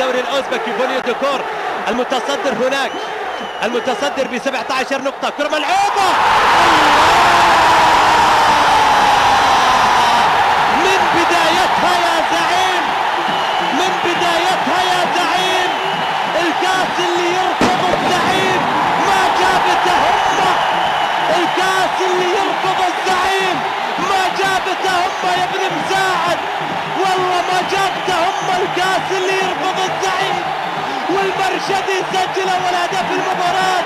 الدوري الأوزبكي بونيودوكور المتصدر هناك، المتصدر ب 17 نقطة. كرة ملعوبة من بدايتها يا زعيم، من بدايتها يا زعيم. الكاس اللي يرفض الزعيم ما جابته همه، الكاس اللي يرفض الزعيم ما جابته همه يا ابن مساعد، والله ما جابته همه الكاس اللي يرفض الزعيم. والمرشدي سجل اول هدف المباراة،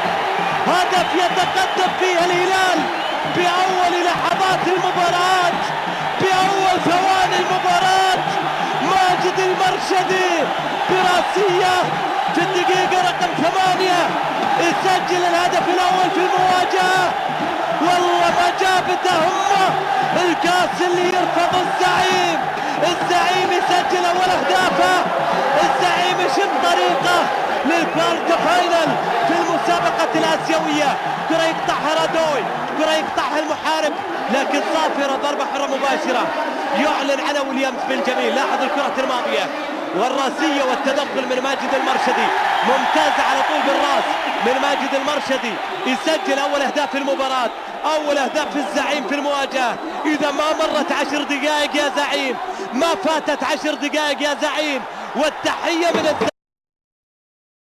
هدف يتقدم فيه الهلال بأول لحظات المباراة، بأول ثواني المباراة. ماجد المرشدي براسية في الدقيقة رقم 8 يسجل الهدف الأول في المواجهة. والله ما جابته همه الكاس اللي يرفض الزعيم. الزعيم يسجل أول أهدافه، الزعيم يشق طريقه للكوارتر فاينل في المسابقة الآسيوية. كرة يقطعها رادوي، كرة يقطعها المحارب، لكن صافرة ضربة حرة مباشرة يعلن على ويليامز بن جميل. لاحظ الكرة الماضية والراسية والتدخل من ماجد المرشدي، ممتازة على طول بالراس من ماجد المرشدي، يسجل أول أهداف في المباراة، أول أهداف في الزعيم في المواجهة. إذا ما مرت 10 دقائق يا زعيم، ما فاتت 10 دقائق يا زعيم، والتحية من